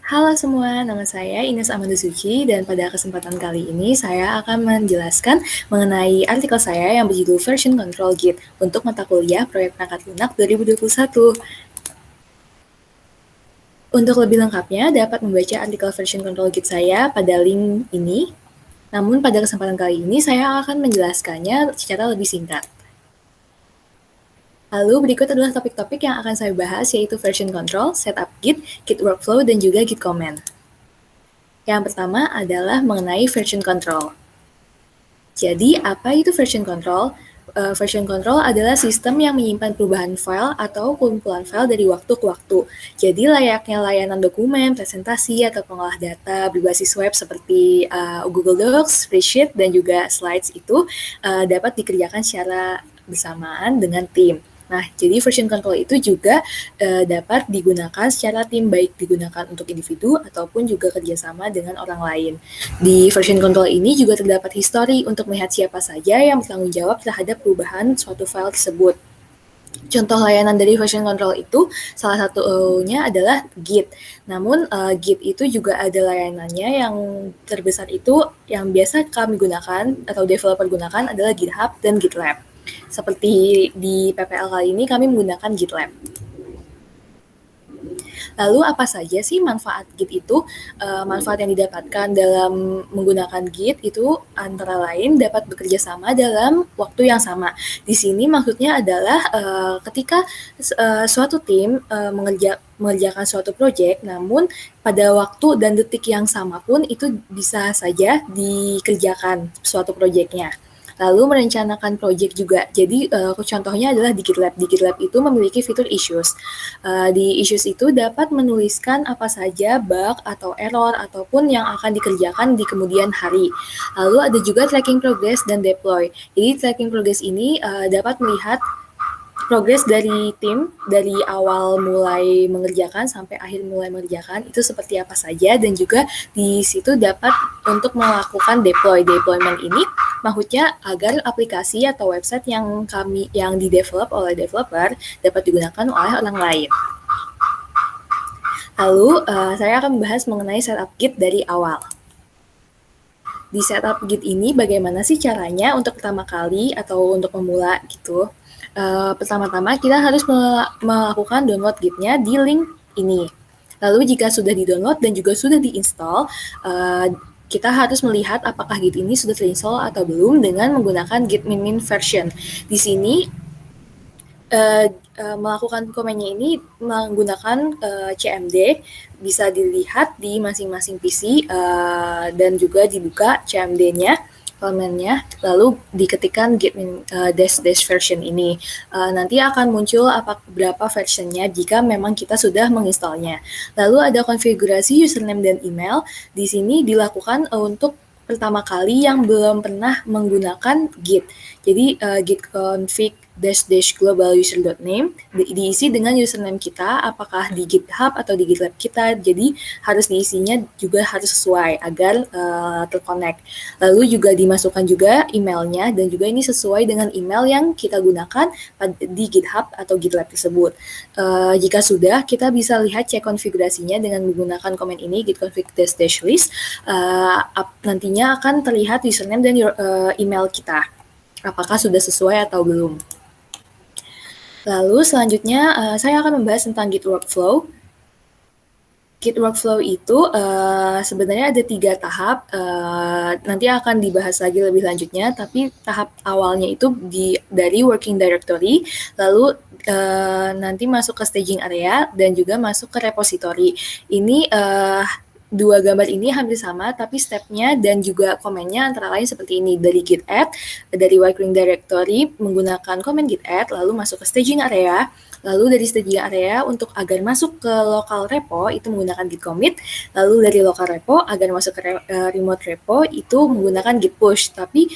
Halo semua, nama saya Ines Amanda Suci dan pada kesempatan kali ini saya akan menjelaskan mengenai artikel saya yang berjudul Version Control Git untuk mata kuliah Proyek Perangkat Lunak 2021. Untuk lebih lengkapnya dapat membaca artikel Version Control Git saya pada link ini. Namun pada kesempatan kali ini saya akan menjelaskannya secara lebih singkat. Lalu berikut adalah topik-topik yang akan saya bahas yaitu version control, setup Git, Git workflow, dan juga Git command. Yang pertama adalah mengenai version control. Jadi, apa itu version control? Version control adalah sistem yang menyimpan perubahan file atau kumpulan file dari waktu ke waktu. Jadi, layaknya layanan dokumen, presentasi, atau pengolah data berbasis web seperti Google Docs, Spreadsheet, dan juga Slides itu dapat dikerjakan secara bersamaan dengan tim. Nah, jadi version control itu juga dapat digunakan secara tim, baik digunakan untuk individu ataupun juga kerjasama dengan orang lain. Di version control ini juga terdapat history untuk melihat siapa saja yang bertanggung jawab terhadap perubahan suatu file tersebut. Contoh layanan dari version control itu salah satunya adalah Git. Namun Git itu juga ada layanannya yang terbesar itu yang biasa kami gunakan atau developer gunakan adalah GitHub dan GitLab. Seperti di PPL kali ini kami menggunakan GitLab. Lalu apa saja sih manfaat Git itu? Manfaat yang didapatkan dalam menggunakan Git itu antara lain dapat bekerja sama dalam waktu yang sama. Di sini maksudnya adalah ketika suatu tim mengerjakan suatu proyek, namun pada waktu dan detik yang sama pun itu bisa saja dikerjakan suatu proyeknya. Lalu merencanakan proyek juga. Jadi contohnya adalah di GitLab. Di GitLab itu memiliki fitur issues. Di issues itu dapat menuliskan apa saja bug atau error ataupun yang akan dikerjakan di kemudian hari. Lalu ada juga tracking progress dan deploy. Jadi tracking progress ini dapat melihat progres dari tim dari awal mulai mengerjakan sampai akhir mulai mengerjakan itu seperti apa saja, dan juga di situ dapat untuk melakukan deployment ini maksudnya agar aplikasi atau website yang di-develop oleh developer dapat digunakan oleh orang lain. Lalu saya akan membahas mengenai setup Git dari awal. Di setup Git ini bagaimana sih caranya untuk pertama kali atau untuk pemula gitu? Pertama-tama kita harus melakukan download Git-nya di link ini. Lalu jika sudah di-download dan juga sudah di-install, kita harus melihat apakah Git ini sudah terinstall atau belum dengan menggunakan git min version. Di sini melakukan komennya ini menggunakan CMD, bisa dilihat di masing-masing PC dan juga dibuka CMD-nya, komennya, lalu diketikkan git dash version ini. Nanti akan muncul berapa versionnya jika memang kita sudah menginstalnya. Lalu ada konfigurasi username dan email. Di sini dilakukan untuk pertama kali yang belum pernah menggunakan Git. Jadi git config global user.name diisi dengan username kita, apakah di GitHub atau di GitLab kita. Jadi harus diisinya juga harus sesuai agar terconnect. Lalu juga dimasukkan juga emailnya, dan juga ini sesuai dengan email yang kita gunakan di GitHub atau GitLab tersebut. Jika sudah, kita bisa lihat cek konfigurasinya dengan menggunakan komen ini git config dash list. Nantinya akan terlihat username dan email kita, apakah sudah sesuai atau belum. Lalu selanjutnya saya akan membahas tentang Git workflow. Git workflow itu sebenarnya ada 3 tahap, nanti akan dibahas lagi lebih lanjutnya, tapi tahap awalnya itu dari working directory, lalu nanti masuk ke staging area, dan juga masuk ke repository. Ini dua gambar ini hampir sama, tapi step-nya dan juga komennya antara lain seperti ini. Dari git add, dari working directory menggunakan komen git add, lalu masuk ke staging area, lalu dari staging area untuk agar masuk ke local repo itu menggunakan git commit, lalu dari local repo agar masuk ke remote repo itu menggunakan git push. Tapi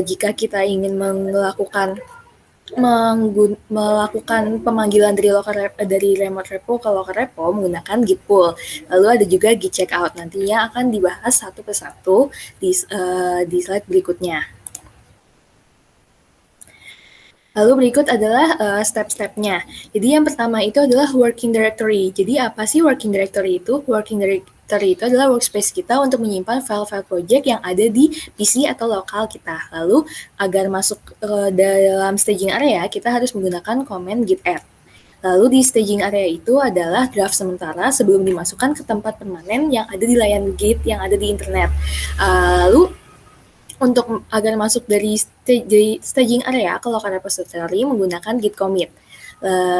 jika kita ingin melakukan pemanggilan dari remote repo ke local repo menggunakan git pull. Lalu ada juga git checkout, nantinya akan dibahas satu persatu di slide berikutnya. Lalu berikut adalah step-stepnya. Jadi yang pertama itu adalah working directory. Jadi apa sih working directory itu? Working directory itu adalah workspace kita untuk menyimpan file-file project yang ada di PC atau lokal kita. Lalu agar masuk dalam staging area, kita harus menggunakan command git add. Lalu di staging area itu adalah draft sementara sebelum dimasukkan ke tempat permanen yang ada di layanan Git yang ada di internet. Lalu untuk agar masuk dari staging area ke local repository menggunakan git commit.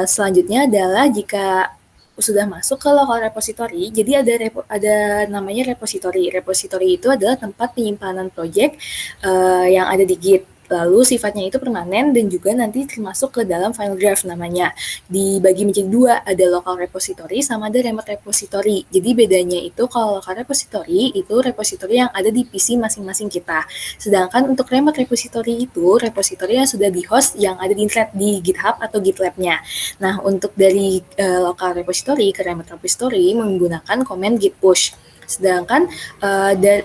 Selanjutnya adalah jika sudah masuk ke local repository, jadi ada namanya repository. Repository itu adalah tempat penyimpanan project yang ada di Git. Lalu sifatnya itu permanen dan juga nanti termasuk ke dalam file draft namanya. Dibagi menjadi dua, ada local repository sama ada remote repository. Jadi bedanya itu kalau local repository itu repository yang ada di PC masing-masing kita. Sedangkan untuk remote repository itu repository yang sudah di host yang ada di internet di GitHub atau GitLab-nya. Nah, untuk dari local repository ke remote repository menggunakan command git push. Sedangkan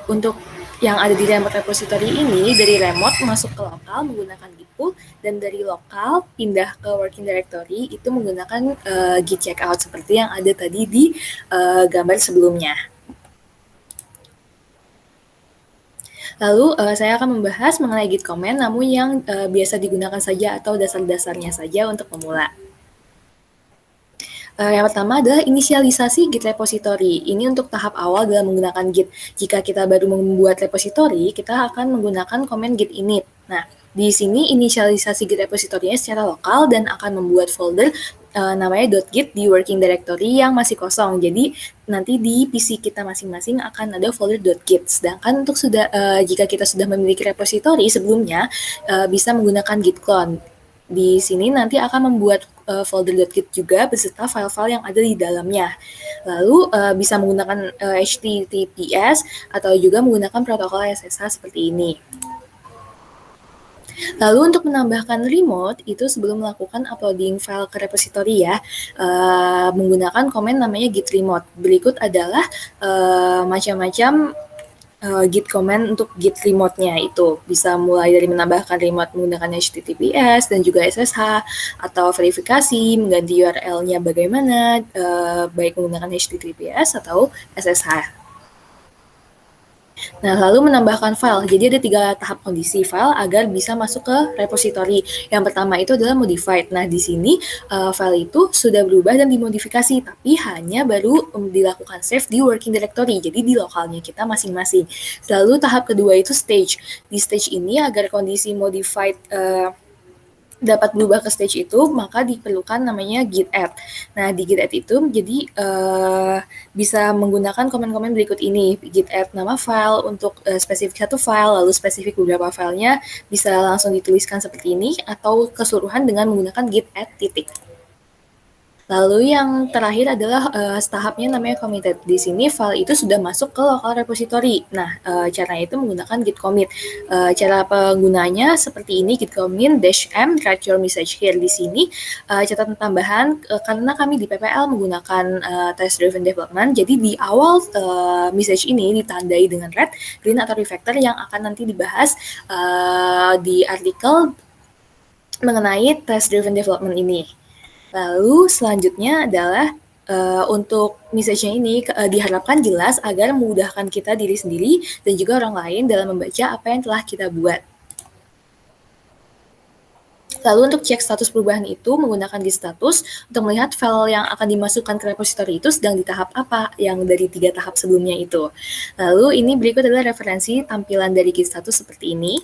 untuk yang ada di remote repository ini dari remote masuk ke lokal menggunakan git pull dan dari lokal pindah ke working directory itu menggunakan git checkout seperti yang ada tadi di gambar sebelumnya. Lalu saya akan membahas mengenai git command namun yang biasa digunakan saja atau dasar-dasarnya saja untuk pemula. Yang pertama adalah inisialisasi Git repository. Ini untuk tahap awal dalam menggunakan Git. Jika kita baru membuat repository, kita akan menggunakan command git init. Nah, di sini inisialisasi Git repository-nya secara lokal dan akan membuat folder namanya .git di working directory yang masih kosong. Jadi nanti di PC kita masing-masing akan ada folder .git. Sedangkan untuk jika kita sudah memiliki repository sebelumnya, bisa menggunakan git clone. Di sini nanti akan membuat folder .git juga beserta file-file yang ada di dalamnya. Lalu bisa menggunakan HTTPS atau juga menggunakan protokol SSH seperti ini. Lalu untuk menambahkan remote itu sebelum melakukan uploading file ke repository ya, menggunakan command namanya git remote. Berikut adalah macam-macam git command untuk git remote-nya itu bisa mulai dari menambahkan remote menggunakan HTTPS dan juga SSH atau verifikasi mengganti URL-nya bagaimana baik menggunakan HTTPS atau SSH. Nah, lalu menambahkan file. Jadi ada 3 tahap kondisi file agar bisa masuk ke repository. Yang pertama itu adalah modified. Nah, di sini file itu sudah berubah dan dimodifikasi, tapi hanya baru dilakukan save di working directory, jadi di lokalnya kita masing-masing. Lalu tahap kedua itu stage. Di stage ini agar kondisi modified dapat berubah ke stage itu, maka diperlukan namanya git add. Nah, di git add itu jadi bisa menggunakan komen-komen berikut ini. Git add nama file untuk spesifik satu file, lalu spesifik beberapa filenya bisa langsung dituliskan seperti ini, atau keseluruhan dengan menggunakan git add titik. Lalu yang terakhir adalah tahapnya namanya committed. Di sini file itu sudah masuk ke local repository. Nah, caranya itu menggunakan git commit. Cara penggunanya seperti ini, git commit -m write your message here. Di sini catatan tambahan karena kami di PPL menggunakan test driven development, jadi di awal message ini ditandai dengan red, green atau refactor yang akan nanti dibahas di artikel mengenai test driven development ini. Lalu selanjutnya adalah untuk message-nya ini diharapkan jelas agar memudahkan kita diri sendiri dan juga orang lain dalam membaca apa yang telah kita buat. Lalu untuk cek status perubahan itu menggunakan git status untuk melihat file yang akan dimasukkan ke repository itu sedang di tahap apa yang dari 3 tahap sebelumnya itu. Lalu ini berikut adalah referensi tampilan dari git status seperti ini.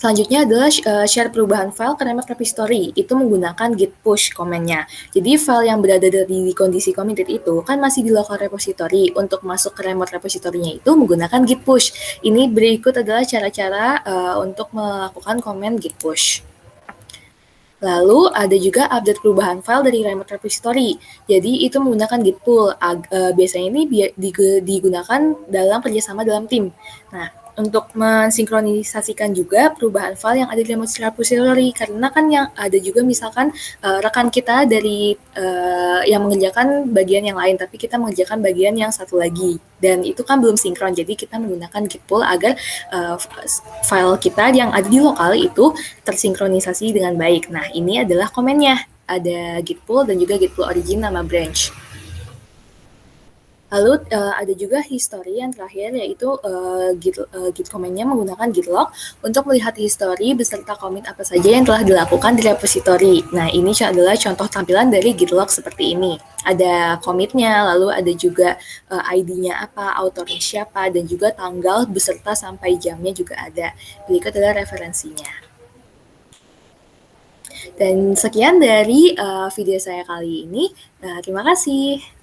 Selanjutnya adalah share perubahan file ke remote repository, itu menggunakan git push command-nya. Jadi file yang berada di kondisi committed itu kan masih di local repository. Untuk masuk ke remote repository-nya itu menggunakan git push. Ini berikut adalah cara-cara untuk melakukan command git push. Lalu ada juga update perubahan file dari remote repository. Jadi itu menggunakan git pull. Biasanya ini digunakan dalam kerjasama dalam tim. Nah, untuk mensinkronisasikan juga perubahan file yang ada di dalam repository, karena kan yang ada juga misalkan rekan kita dari yang mengerjakan bagian yang lain, tapi kita mengerjakan bagian yang satu lagi, dan itu kan belum sinkron, jadi kita menggunakan git pull agar file kita yang ada di lokal itu tersinkronisasi dengan baik. Nah, ini adalah komennya, ada git pull dan juga git pull origin nama branch. Lalu ada juga history yang terakhir, yaitu git command-nya menggunakan git log untuk melihat history beserta commit apa saja yang telah dilakukan di repository. Nah, ini adalah contoh tampilan dari git log seperti ini. Ada commit-nya, lalu ada juga ID-nya apa, autornya siapa, dan juga tanggal beserta sampai jamnya juga ada. Berikut adalah referensinya. Dan sekian dari video saya kali ini. Terima kasih.